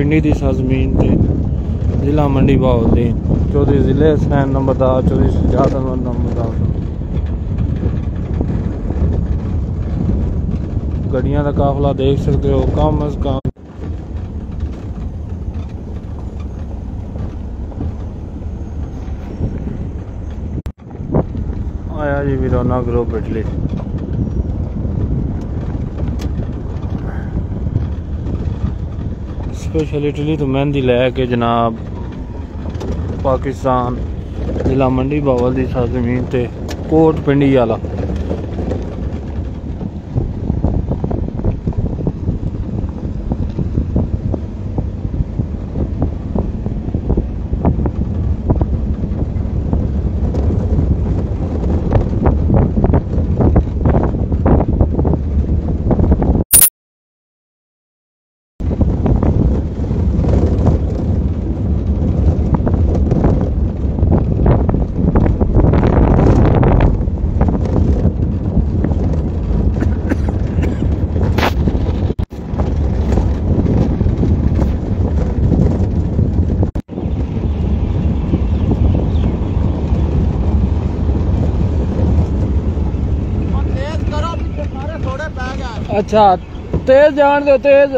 पिंडी की सरजमीन से जिला मंडी बहाउद्दीन चौधरी जिले हुसैन नंबरदार चौधरी सजाद अहमद नंबरदार। गड्डियां का काफिला देख सकते हो कम अज कम आया जी वीराना ग्रुप इटली। स्पेशल इटली तो मेहंदी लैके जनाब पाकिस्तान जिला मंडी बावल की सरजमीन ते कोट पिंडी वाला। अच्छा तेज जान दो तेज।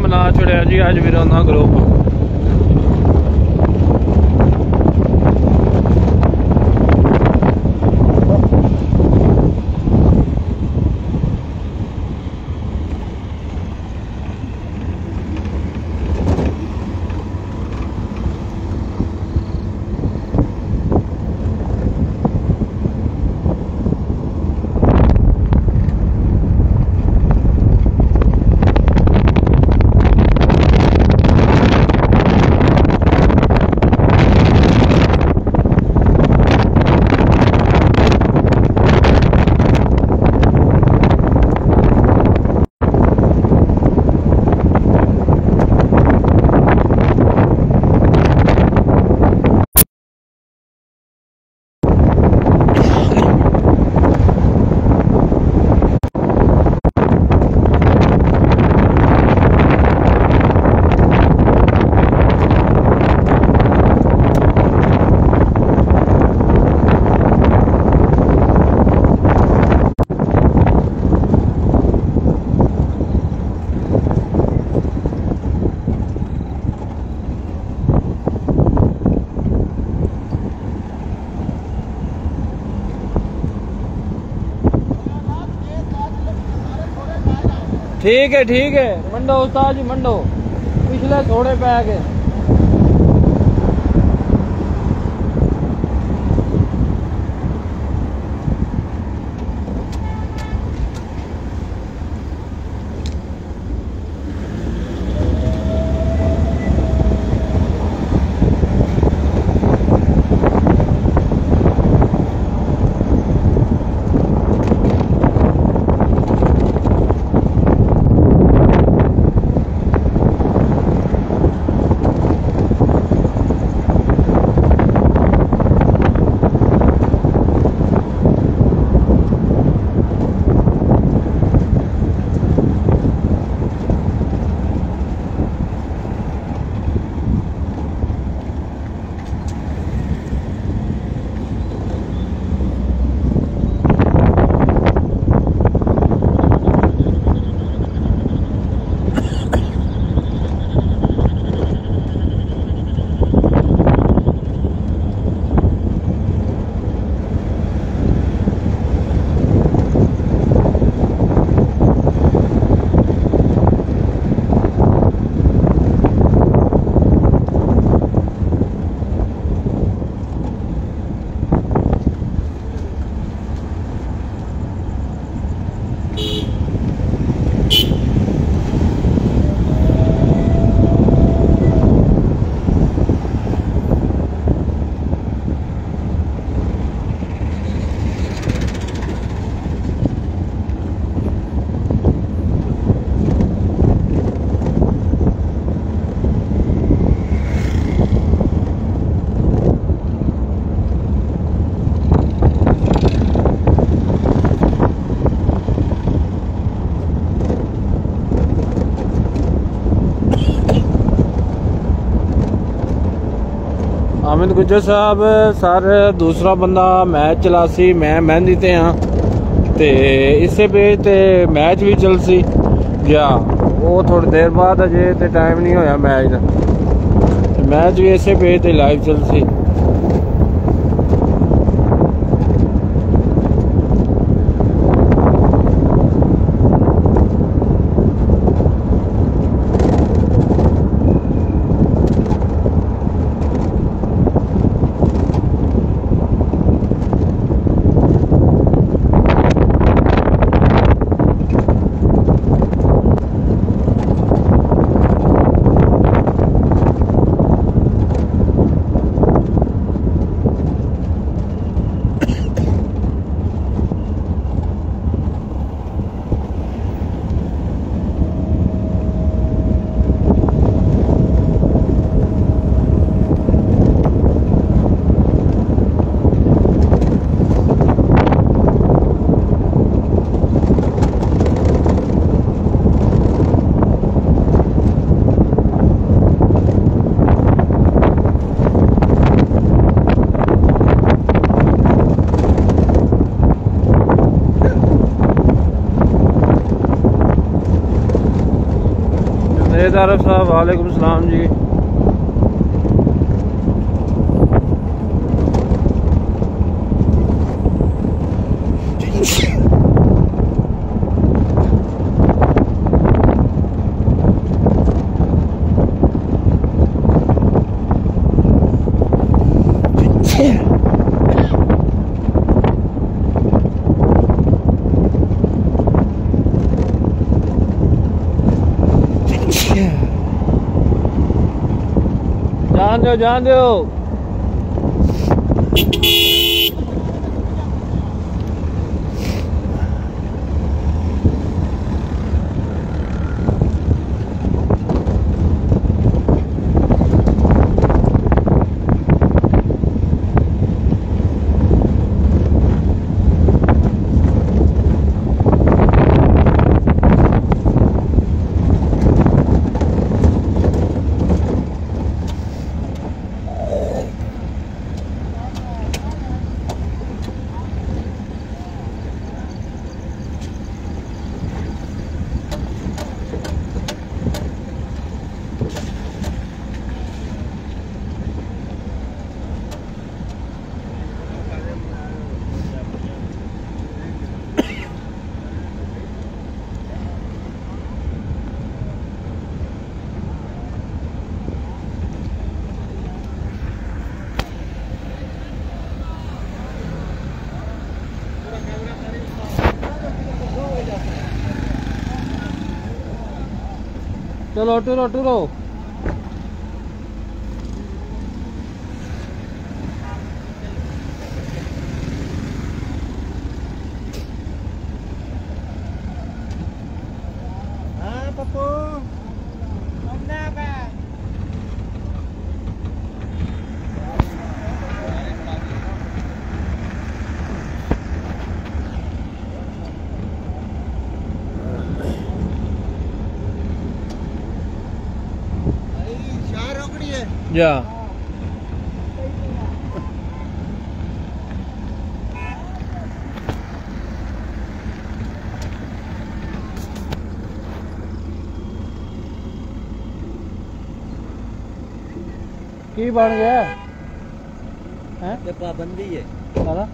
मना छड़िया जी अज वीराना ग्रुप। ठीक है मंडो उस्ताद जी मंडो पिछले थोड़े पै गए। हामिद गुज्जर साहब सर दूसरा बंदा मैच चला सी, मैं मेहंदी ते हाँ ते इसे पेज ते मैच भी चल सी गया। वो थोड़ी देर बाद अजे ते टाइम नहीं होया मैच दा, मैच भी इसे पेज ते लाइव चल सी। आरफ साहब वालेकुम सलाम जी। जान दो चलो टूरो टूरो। हाँ पप्पू जा की बन गया है पाबंदी है सारा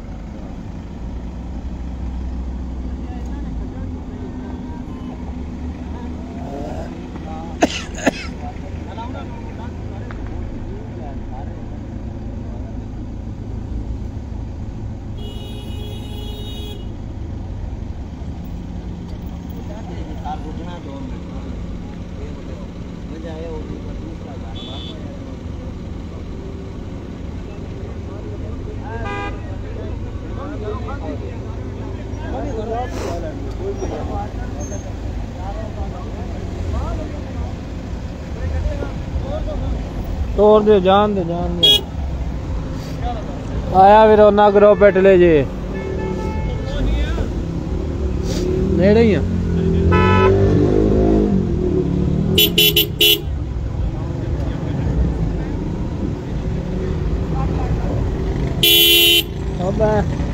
तोड़ दे जान दे आया फिर ना करो पेटले जे नेड़े ही करता है।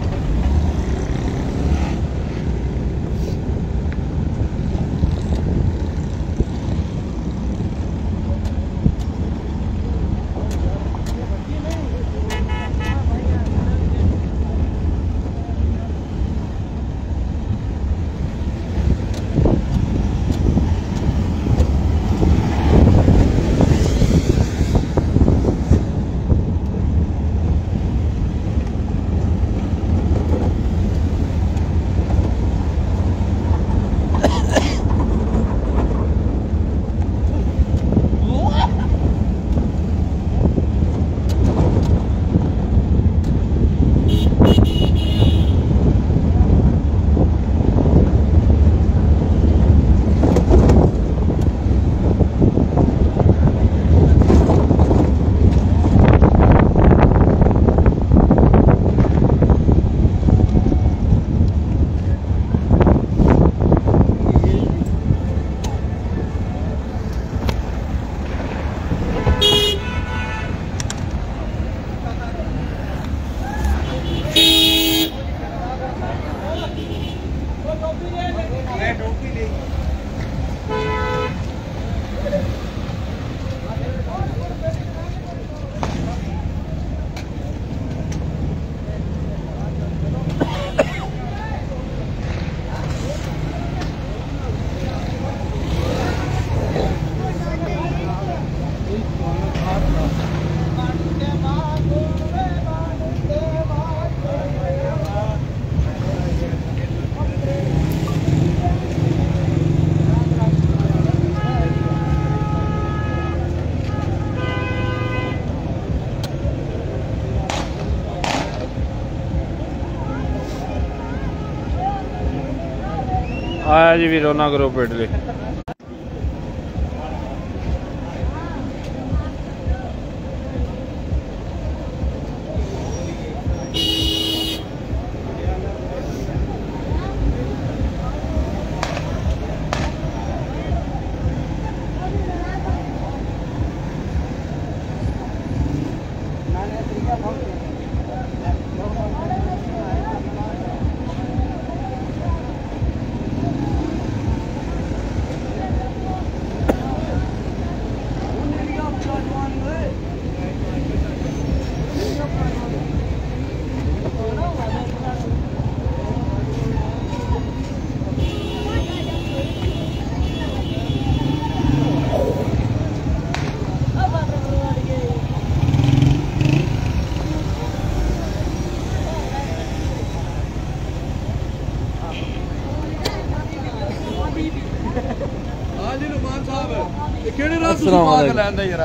आया जी वीरोना ग्रुप इडली।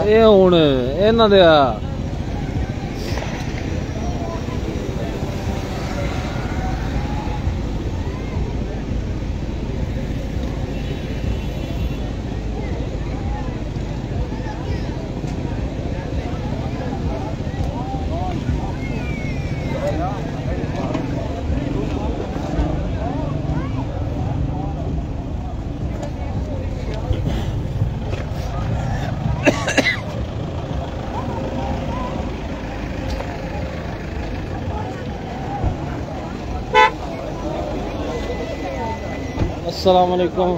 ये हुण इन्हां दे अस्सलाम वालेकुम।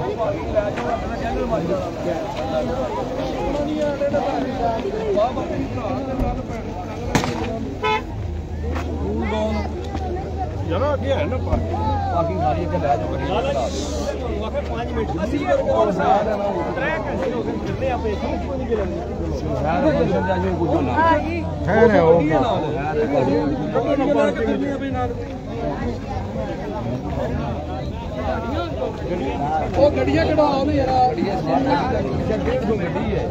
यार आगे है ना पार्किंग सारी के ले जाओ 5 मिनट ਅਸੀਂ 3 ਘੰਟੇ ਹੋ ਗਏ ਚੱਲੇ ਆਪੇ ਕੋਈ ਨਹੀਂ ਮਿਲਣੀ ਯਾਰ ਬੰਦੇ ਜਾਜੋ ਕੁਝ ਨਾ ਹੈ ਉਹ ਉਹ ਗੱਡੀਆਂ ਕਢਾਓ ਨੇ ਯਾਰ 150 ਗੱਡੀ ਹੈ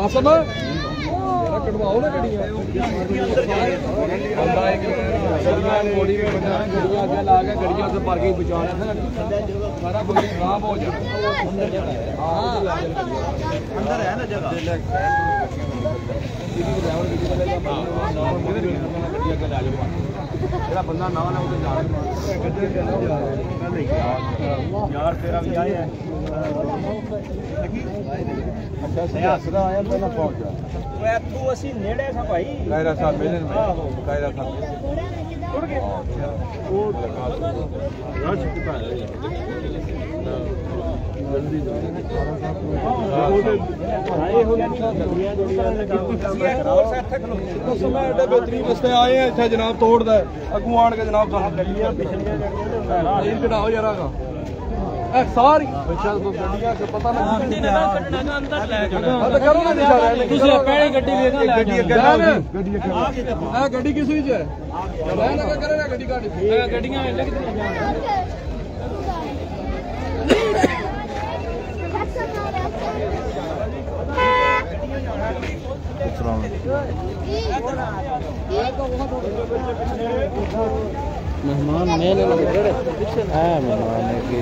ਆਸਮ ਯਾਰ ਕਢਵਾਓ ਨਾ ਗੱਡੀਆਂ ਬੰਦਾ ਇੱਕ बॉडी में बंदा गड्डियां आगे ला के गड्डियां से पार्किंग पहुंचाना है सारा कुछ खराब हो जाए हां अंदर है ना जगह जेड़ा बंदा ना ना उसे जान यार तेरा भी आया है अच्छा से हसदा आया पहला पहुंच जा ओए तू ਅਸੀਂ ਨੇੜੇ ਸਾਂ ਭਾਈ ਕਾਇਰਾ ਸਾਹਿਬ ਮਿਲਣ ਕਾਇਰਾ ਸਾਹਿਬ बेहतरीन रस्ते आए हैं इतने जनाब तोड़दा अगू आन के जनाब कढ़ाओ यार सारी गड्डियां से पता नहीं गड्डी किस गड्डियां मेहमान मेले मेहमान की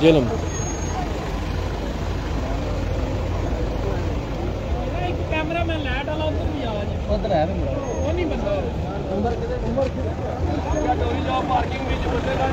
जुल्म कैमरा मैन लाइट वाला उधर भी आवाज उधर है वो नहीं बंदा उम्र डोरी जाओ पार्किंग में बोलेगा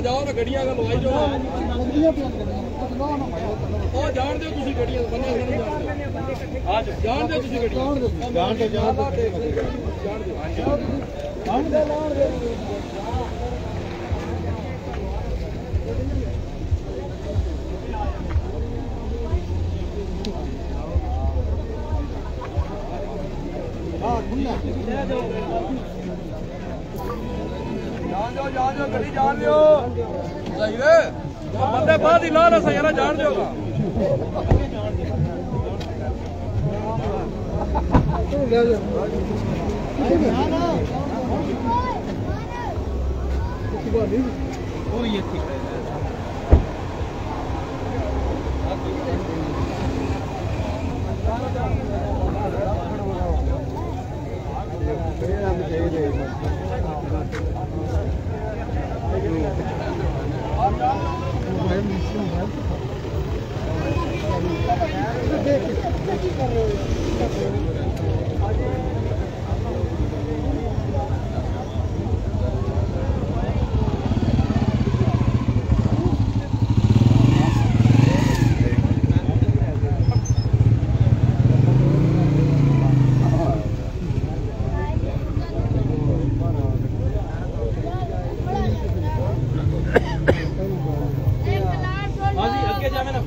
जाओ ना गड्डियां का लवाई जाओ जान दो तुसी गड्डियां बंदा आज जान दो तुसी गड्डियां जान दो जान दो गड्डी जान लियो सही है बंदे बाद ही ला ना सही ना जान दियोगा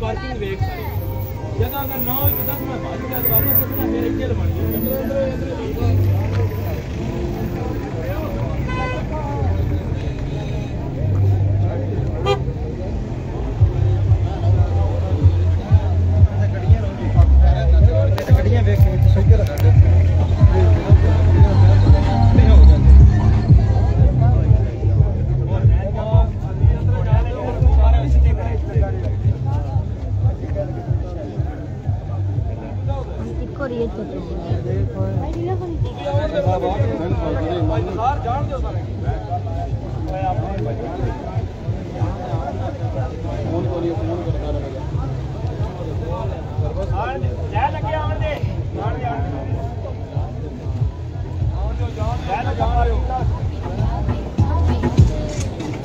पार्किंग वेख सारी जगह अगर ना हो तो 10 मैं बाद में वापस करना मेरे जेल बन गई गड्डियां वेख के सही कर रखा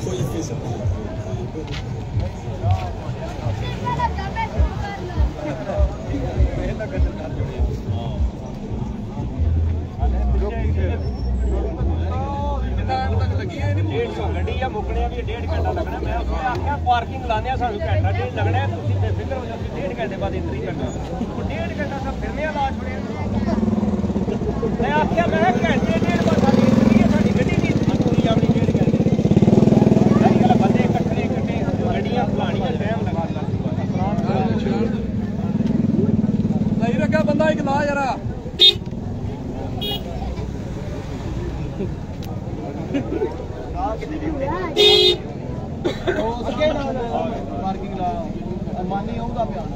कोई गई है मुकने भी 1.5 घंटा लगना मैं उसने आख्या पार्किंग लाने सानू घंटा 1.5 लगना है तुसी बेफिक्र हो जाओ 1.5 घंटे बाद इतनी करना 1.5 घंटा सब फिरने ला छोड़े मैं आख्या मैं घंटे 1.5 बाद साडी इतनी है साडी गड्डी दी पूरी अपनी 1.5 घंटे सारी गल बंदे इकट्ठे गड्डियां फलाणियां टाइम लगा नहीं रखा बंदा एक ला जरा पार्किंग ला मानी आऊंगा प्यार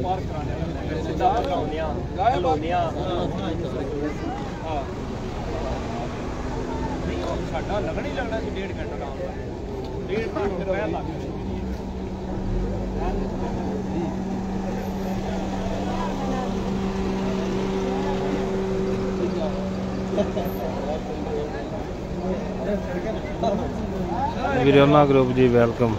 पार्क कराने सीधा लाउनिया लाउनिया हां साडा लगना ही लगना 1.5 घंटा लाऊंगा 1.5 घंटे रुपया लग विरोना ग्रुप जी वेलकम।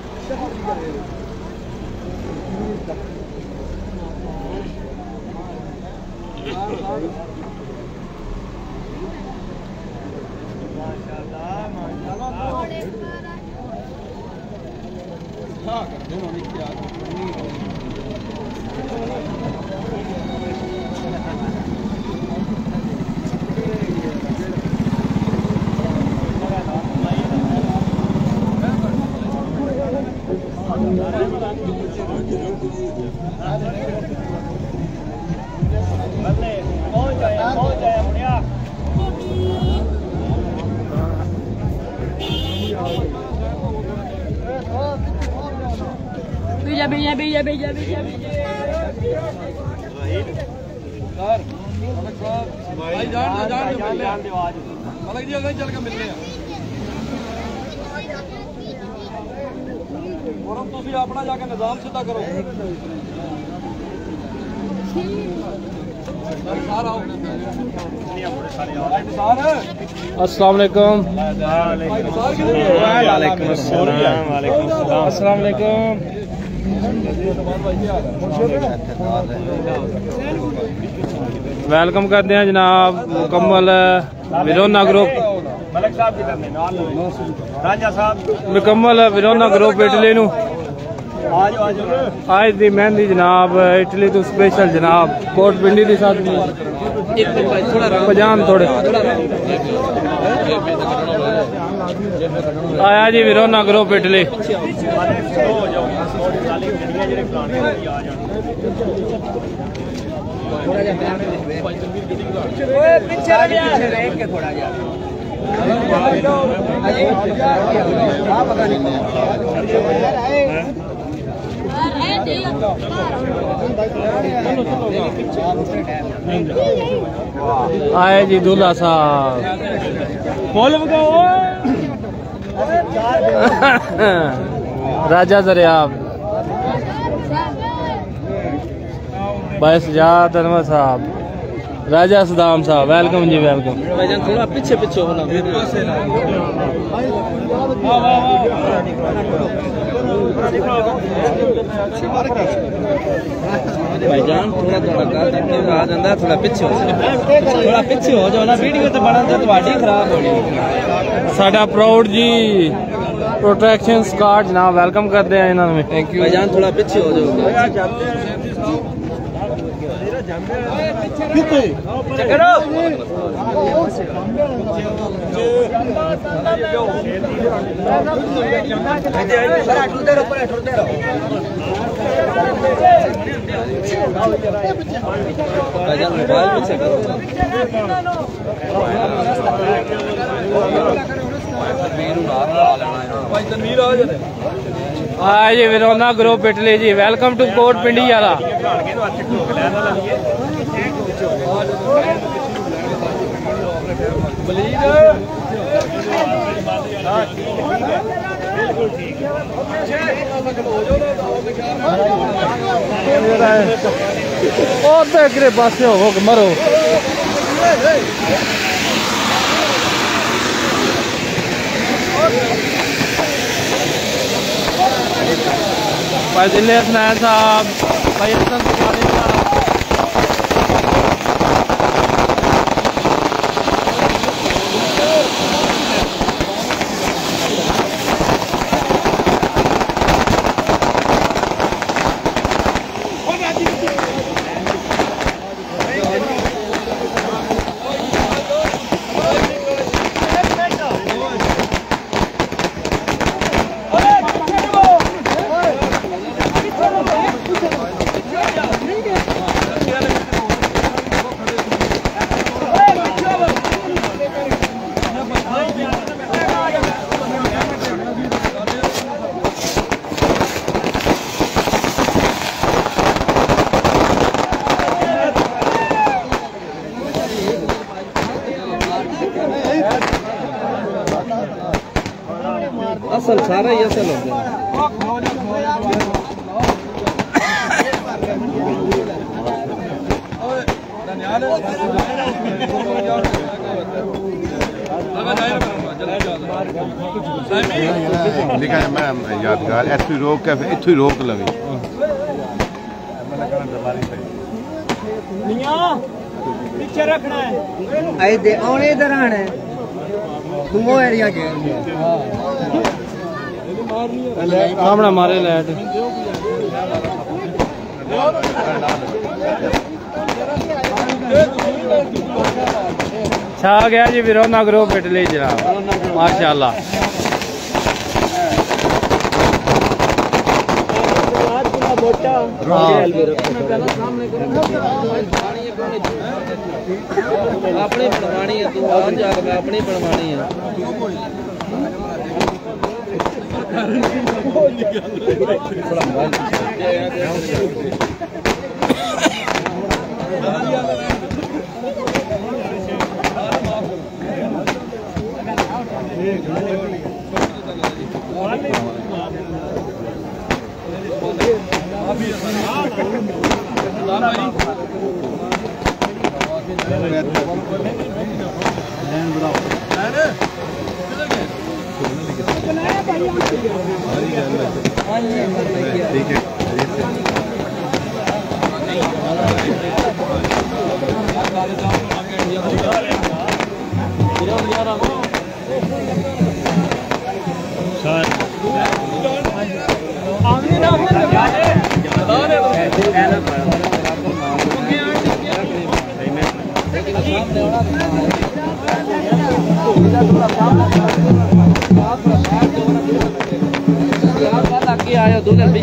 मलक जी अगर चल के मिलने हैं और हम तुम अपना जाके निजाम सीधा करो अस्सलाम वालेकुम। अस्सलाम वालेकुम। वेलकम करते हैं जनाब मुकम्मल विरोना ग्रुप मलक साहब किधर ने राजा साहब मुकम्मल विरोना ग्रुप इटली नू आज दी मेहंदी जनाब इटली तो स्पेशल जनाब कोट पिंडी दी साथ पजाम थोड़े आया जी विरोना ग्रुप इटली आए जी दूल्हा साहब बोल राजा दरियाब भाई सजाद अनवर साहब राजा सदाम साहब वेलकम जी वेलकम। भाईजान थोड़ा पीछे पीछे होना भाईजान थोड़ा थोड़ा पीछे हो जाओ ना वीडियो तो बना तो तुम्हारी खराब हो गई। साडा प्राउड जी प्रोटेक्शन स्क्वाड जनाब वेलकम करते हैं इन्होंने थैंक यू भाईजान थोड़ा पीछे हो जाओ हाँ जी विरोना ग्रुप इटली जी वेलकम टू कोट पिंडी वाला पास हो मरो भाई दिल्ली हसनैन साहब भाई हसन साहब असल सारा ही असल हो गया। लिखा है मैं यादगार इतनी रोक के इतनी रोक लगी पीछे रखना है आई दे आने इधर आना है वो एरिया के सामने मारे लाइट छा गया जी विरोना ग्रुप इटली जनाब माशाल्लाह। अपनी बनवानी है तू आज जाकर मैं अपनी बनवानी है ठीक है आया दूल्हे भी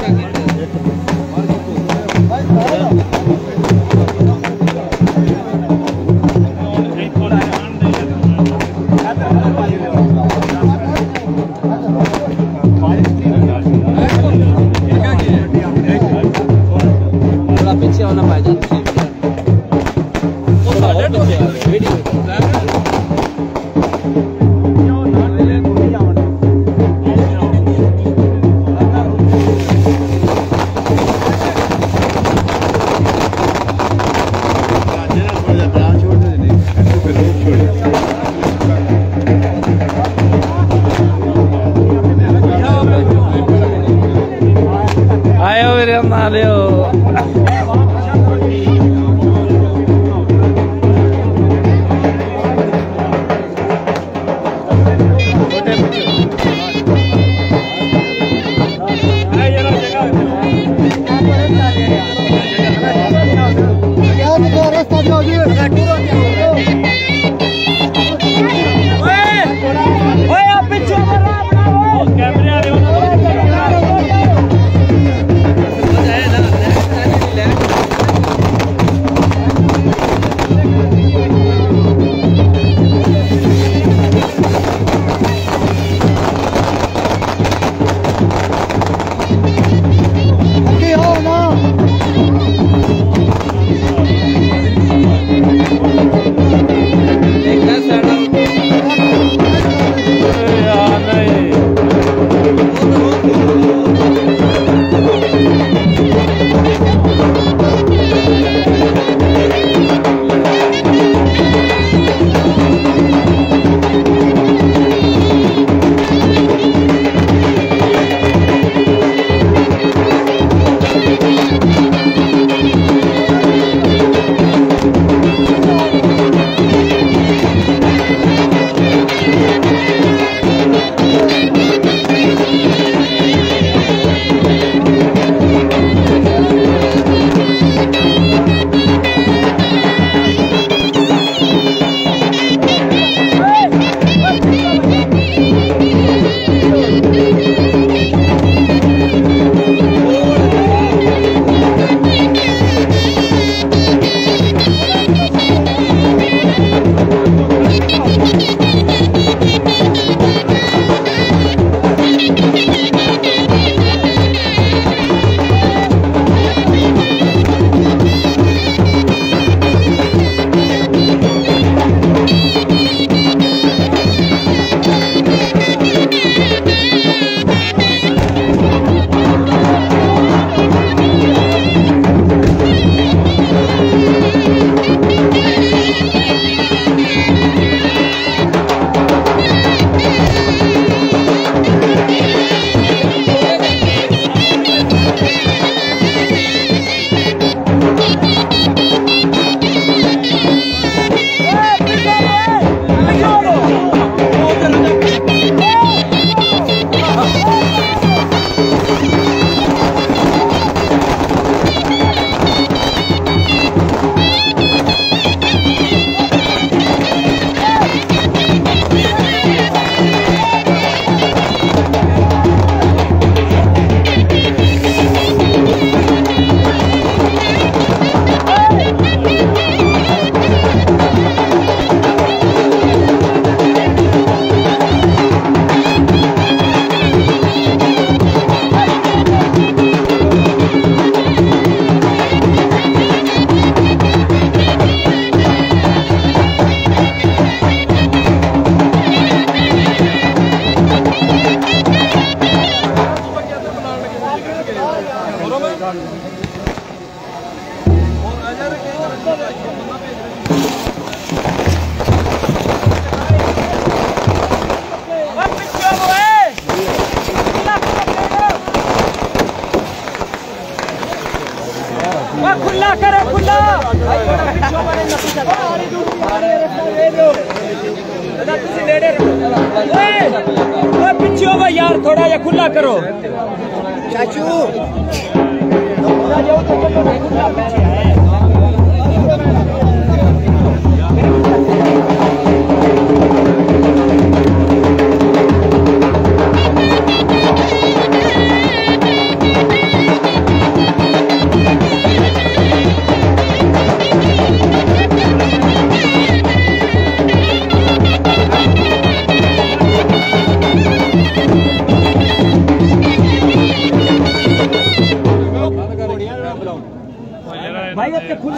पीछे होना पाएगा आयो मेरे माले हो कैमरे खुला करो खुला पीछे हो यार थोड़ा या खुला करो चाचू भाई अब खुल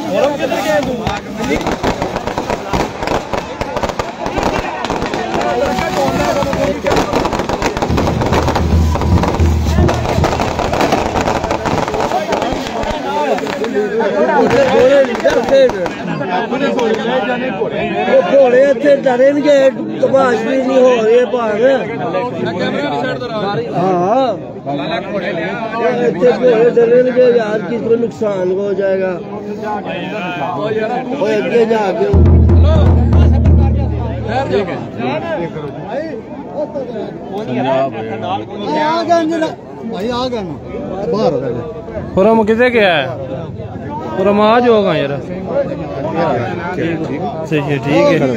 घोड़े इतने डरेंगे तबाश भी नहीं हो रही है भाग हाँ इतने घोड़े डरेंगे यार किसको नुकसान हो जाएगा अगे जाके खुरम किसे गया है खुरम आज होगा यार सही है ठीक है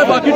बाकी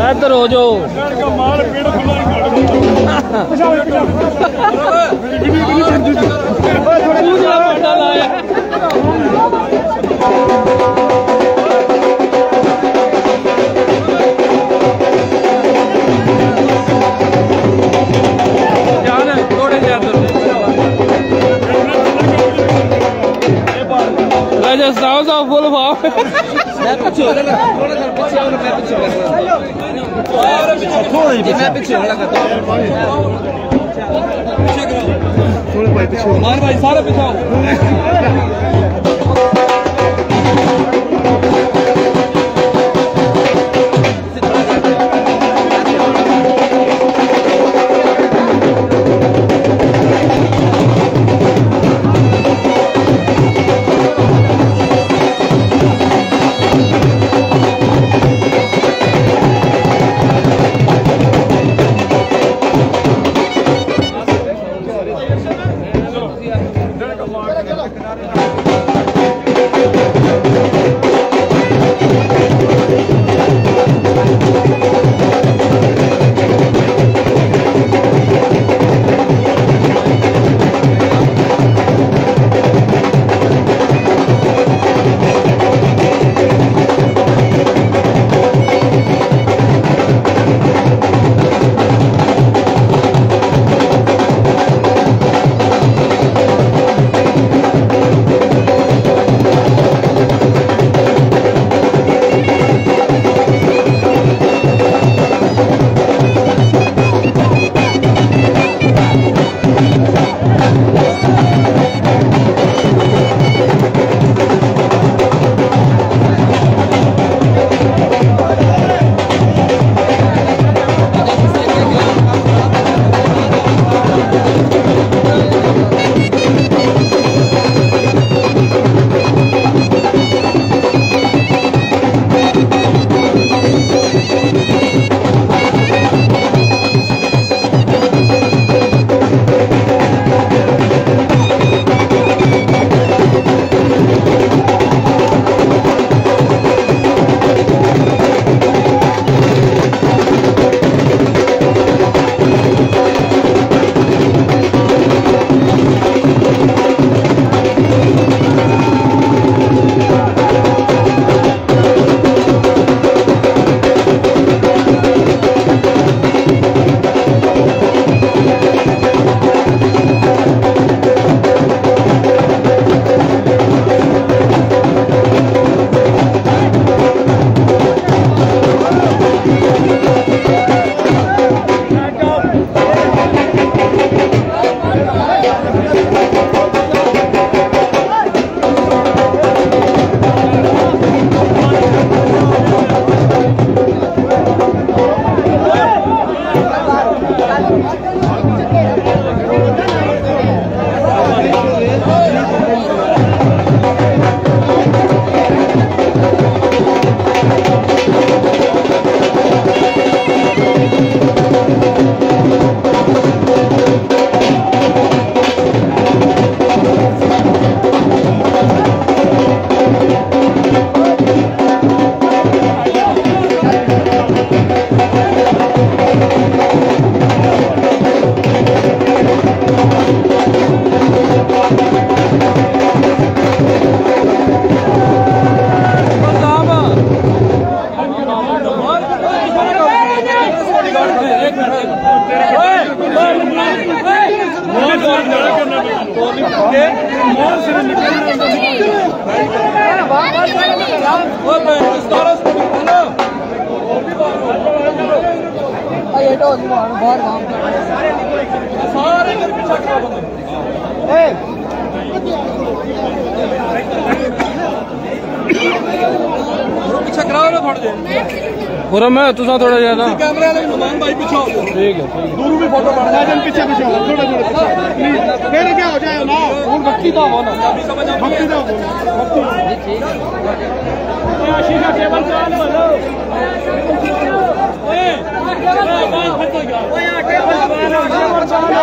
इधर हो जाओ। फुल भाव भाई सारे पीछे पूरा मैं तुसा थोड़ा ज्यादा कैमरे वाले नुमान भाई पीछे हो जाओ। ठीक है दूर भी फोटो बढ़ा दें पीछे पीछे हो थोड़ा थोड़ा फिर क्या हो जाए ना और भक्ति का हो ना भक्ति का शीशा टेबल चाल बोलो ओए बात फट गया ओए टेबल चालो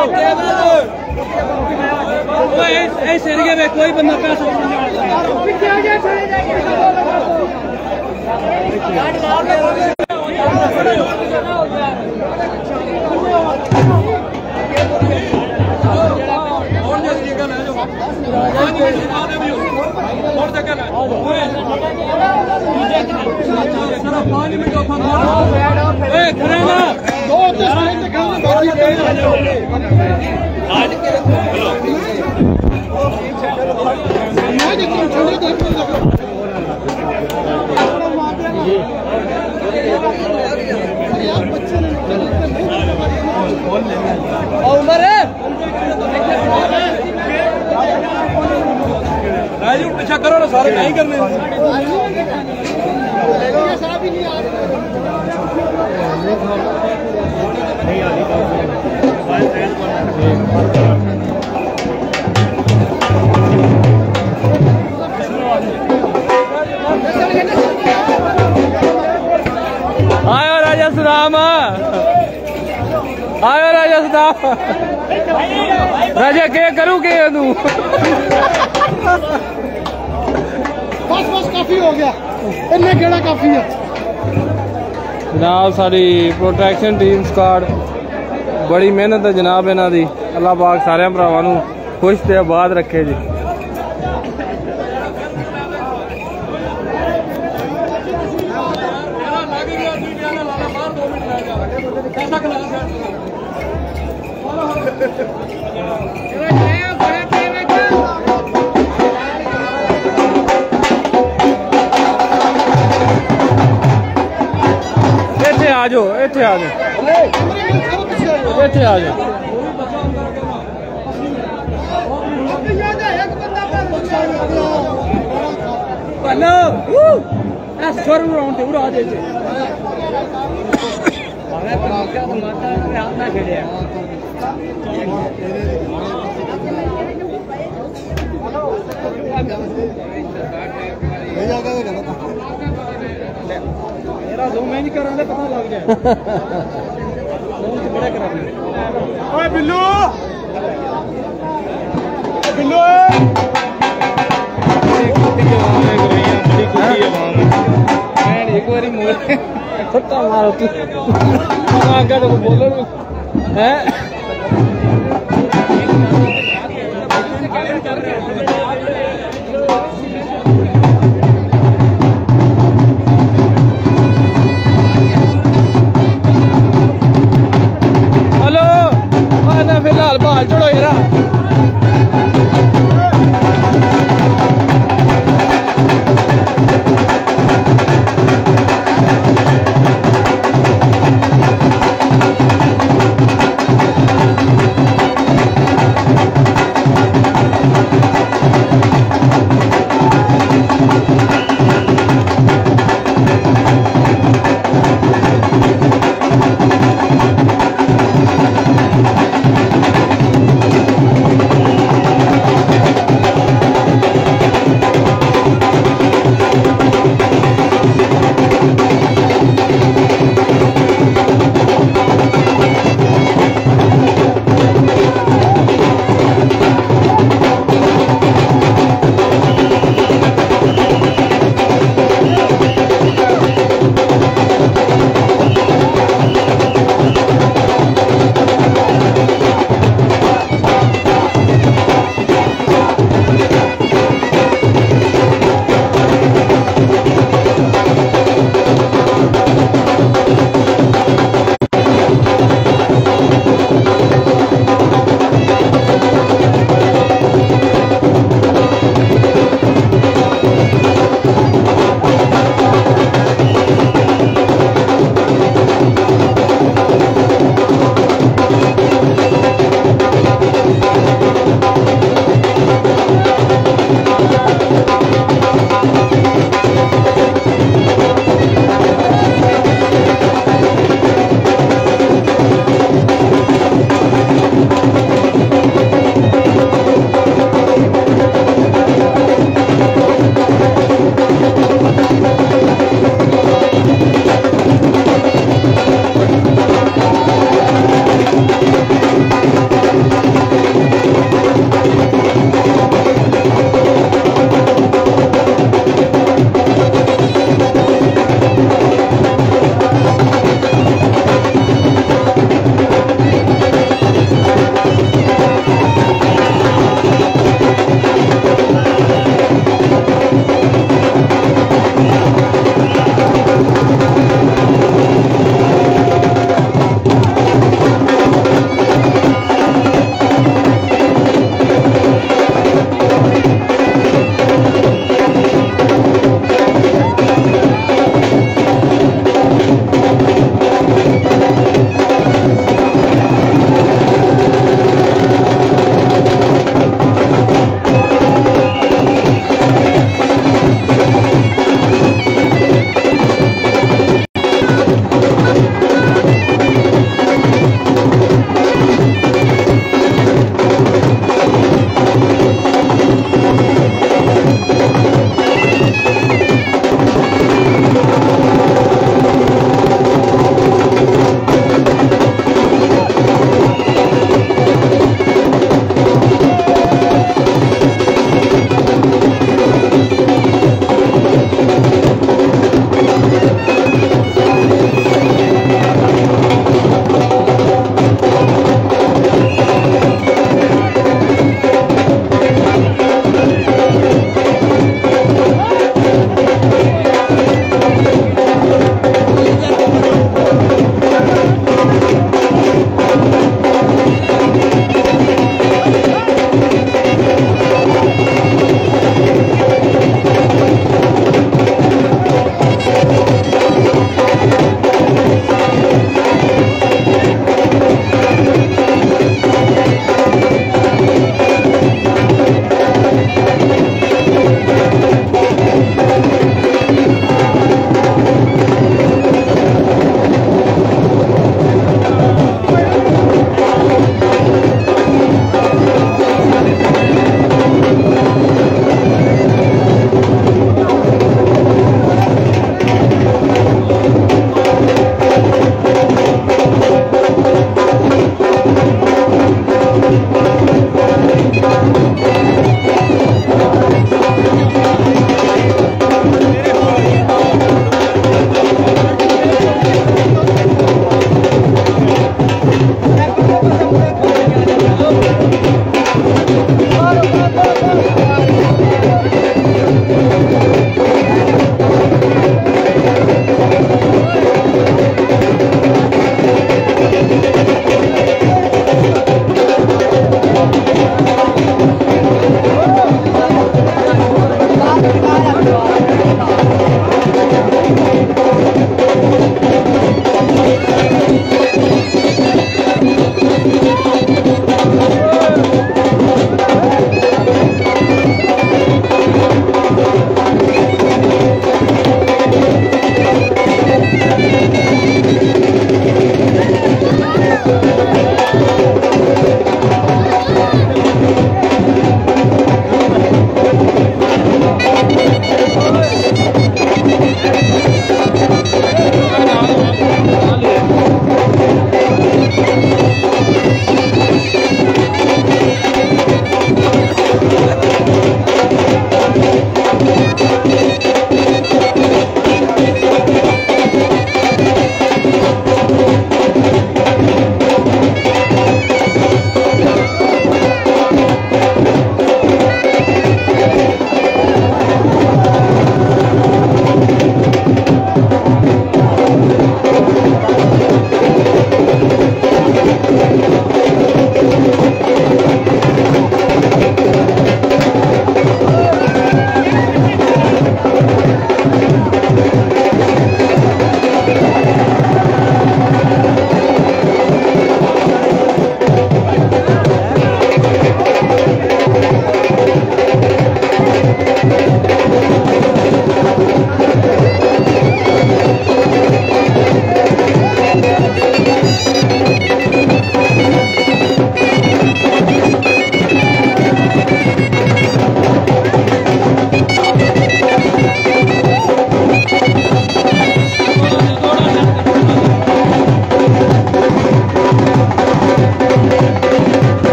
ओए ऐसे एरिया में कोई बंदा पैसा नहीं पीछे आ गया चले जाएंगे पीछा करो ना सारे नहीं करने आयो राजा सुदाम, आयो राजा सुदाम। राजा के करूँ के तू बस काफी हो गया, इन्ने गेड़ा काफी है जनाब। साड़ी प्रोटेक्शन टीम स्क्वाड बड़ी मेहनत है जनाब इन्हां दी। अल्लाह पाक सारे भरावां नूं खुश ते आबाद रखे जी। इत्थे आ जाओ, इत्थे आ जाओ, इत्थे आ जाओ। मैं नहीं करा पता लग जाए। ओए बिल्लू बिल्लू एक बारी मोड़ सट्टा मारो तू आगे तो बोलो है। हेलो आना फिलहाल बाहर चढ़ो यार।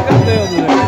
करते हो तुझे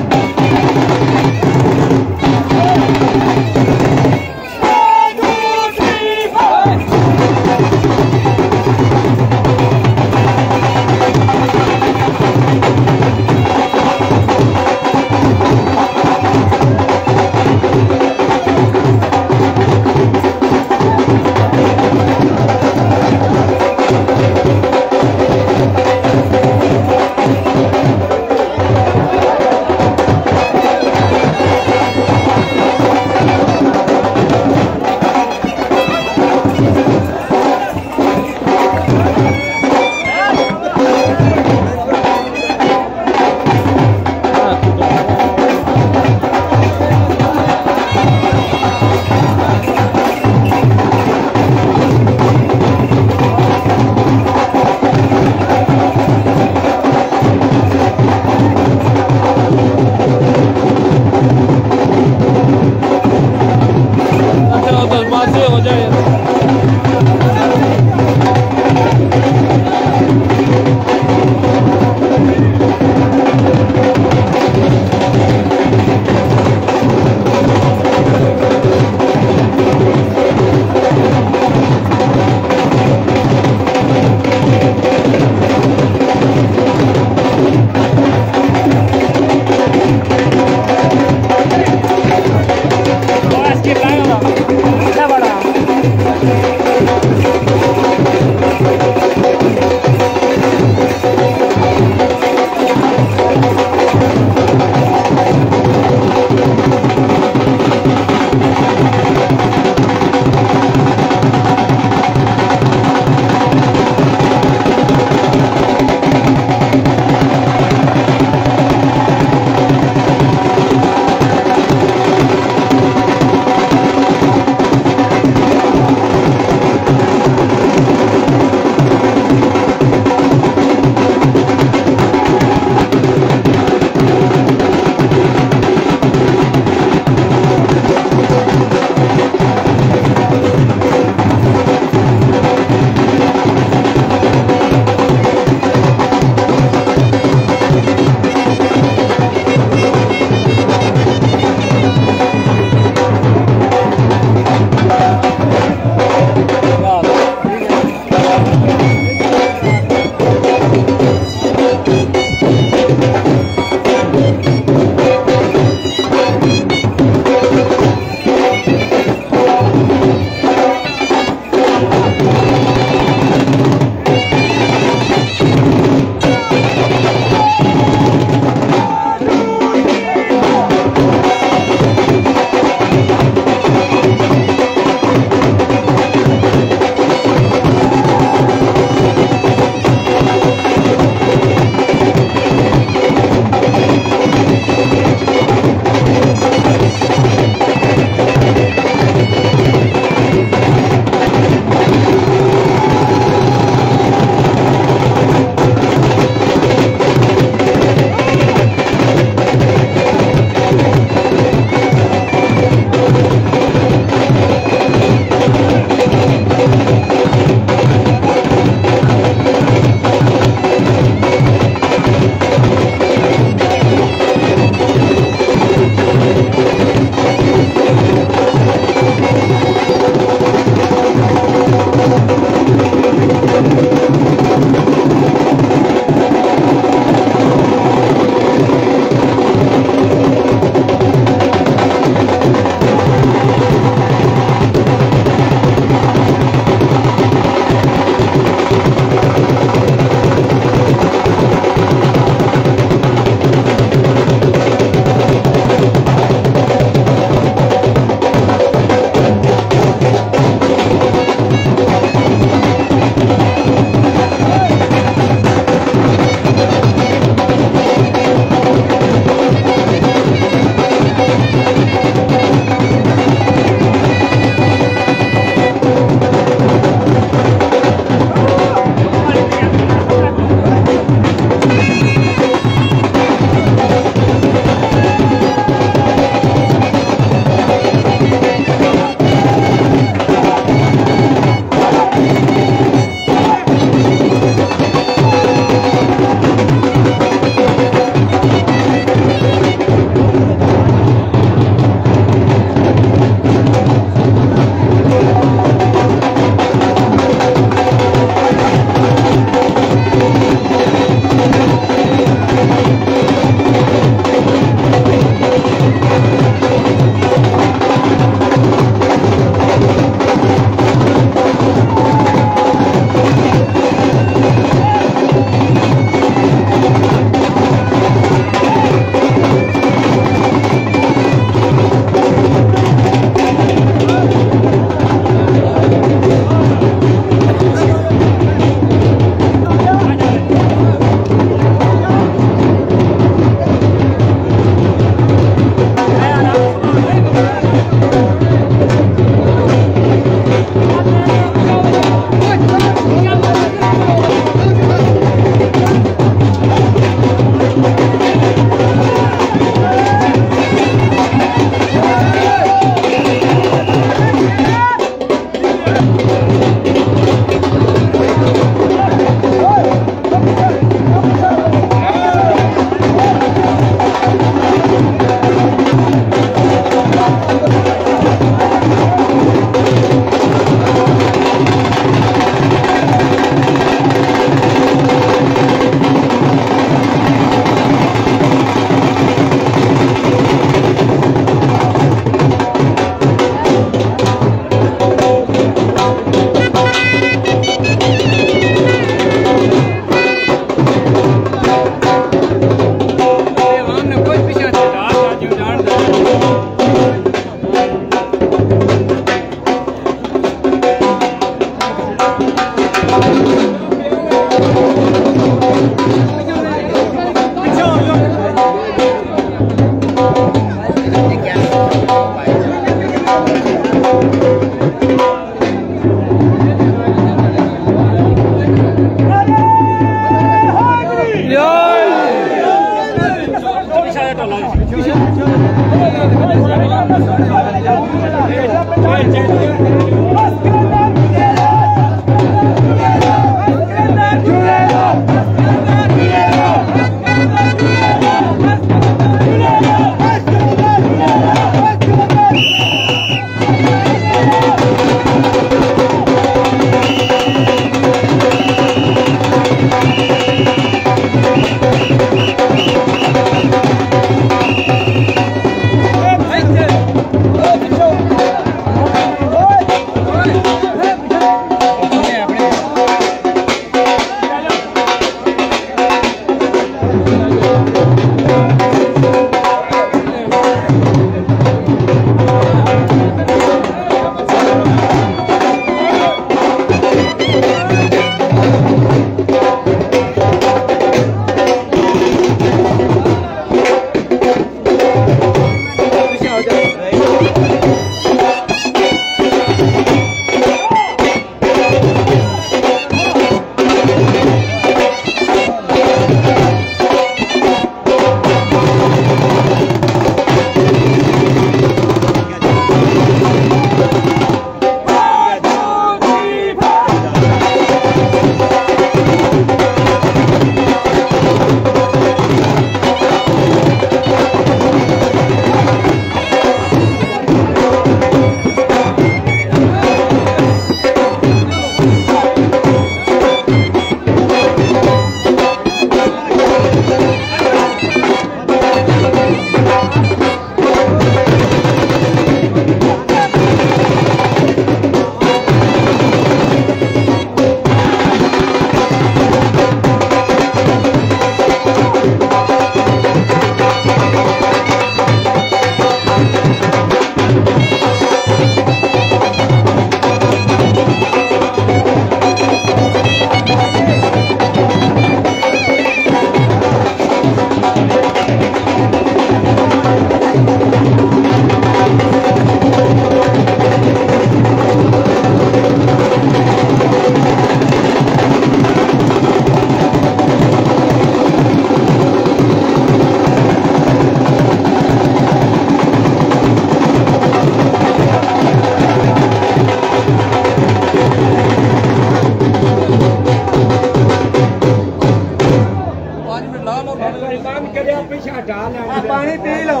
पानी पी लो।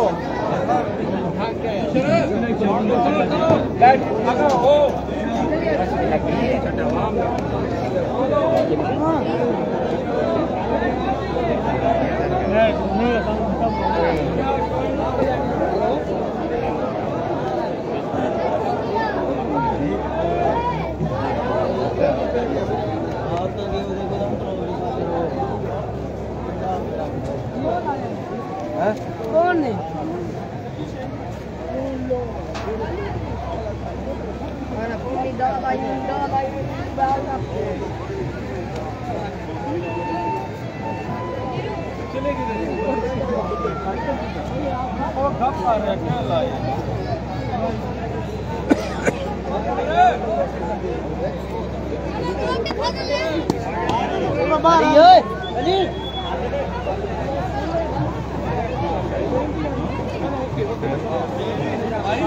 कौन नहीं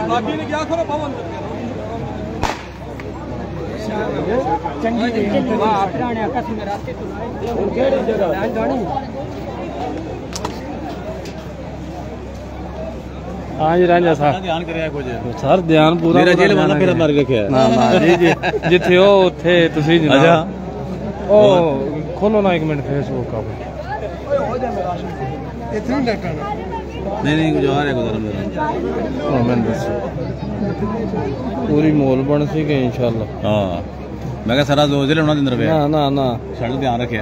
बाकी ने क्या करो पवन चंगी अपने आकाश में रास्ते तो केड़ी जगह जानी। हाँ जी रांझा साहब ध्यान करे कुछ सर ध्यान पूरा मेरा जेल वाला फिर मार रखा ना ना जी जी जिथे हो उथे तुसी जनाब अच्छा ओ खोलो ना एक मिनट फेसबुक का इतनी डटना नहीं गुजार है गुजार मेरा हां मैं दस पूरी मोल बन सी के इंशाल्लाह। हां मैं कहा सारा जो जेल होना दिन रुपया ना ना ना साढ़े ध्यान रखे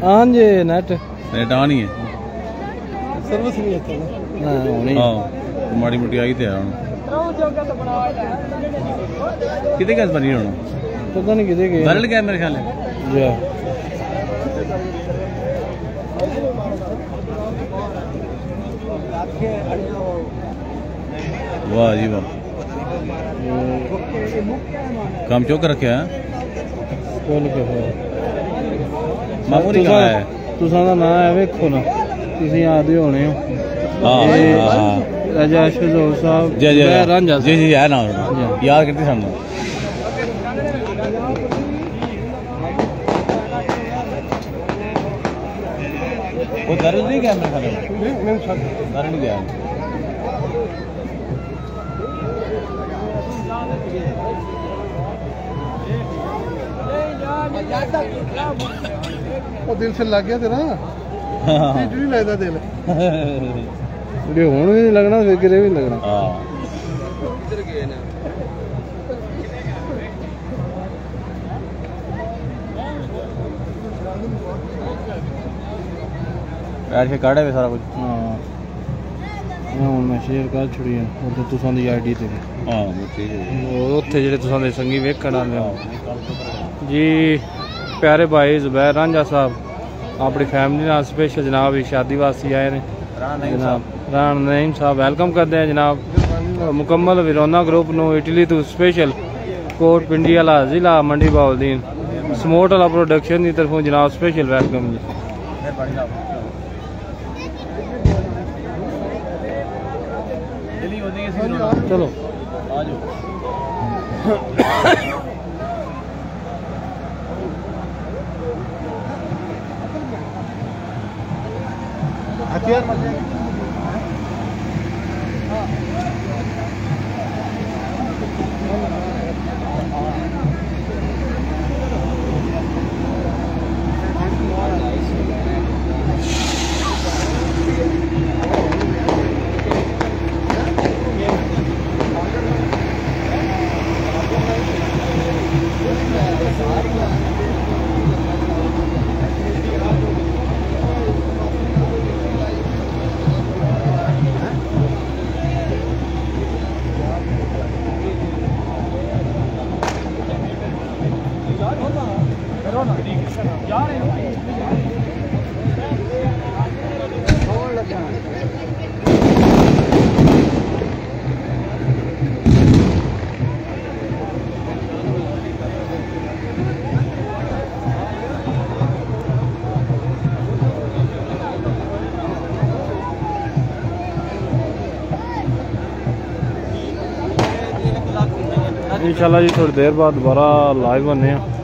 हां जी नेट नेट आ नहीं है सर्विस नहीं है ना होनी हां माड़ी मोटी आई थे हुन कितने गैस बनी होना पता नहीं किदे गए बरल गया मेरे ख्याल है जा वाह जी वाह काम चौक रखे है कौन के है मामूली कहाँ है तुसा दा नाम है वेखो ना तुसी आदे होने हो हां ये हां राजेश साहब जी जी रांझा जी जी है ना याद करते सन वो दर्द नहीं गया मेरे ख्याल दर्द नहीं गया ਉਹ ਦਿਲ ਸੇ ਲੱਗ ਗਿਆ ਤੇਰਾ ਢਿੱਡ ਨਹੀਂ ਲੱਗਦਾ ਦਿਲ ਜੇ ਹੁਣ ਵੀ ਨਹੀਂ ਲੱਗਣਾ ਫਿਰ ਕਿਤੇ ਵੀ ਨਹੀਂ ਲੱਗਣਾ ਹਾਂ बैठ के काढ़े भी सारा कुछ हाँ ਹੁਣ ਮੈਂ ਸ਼ੇਅਰ ਕਰ ਛੁੜੀ ਆ ਉਹ ਤੁਸਾਂ ਦੀ ਆਈਡੀ ਤੇ हाँ ठीक है ਉੱਥੇ ਜਿਹੜੇ ਤੁਸਾਂ ਦੇ ਸੰਗੀ ਵੇਖਣ ਆਉਂਦੇ ਹੋ जी प्यारे भाई जुबैर रांझा साहब अपनी फैमिली नाल स्पेशल जनाब शादी वास्ते आए ने जनाब रान नईम साहब वेलकम करते हैं जनाब मुकम्मल विरोना ग्रुप नो इटली तो स्पेशल कोट पिंडी वाला जिला मंडी बाउलदीन समोट वाला प्रोडक्शन की तरफों जनाब स्पेशल वेलकम जी चलो हथियार मर जाएगा इंशाल्लाह जी थोड़ी देर बाद दोबारा लाइव होने हैं।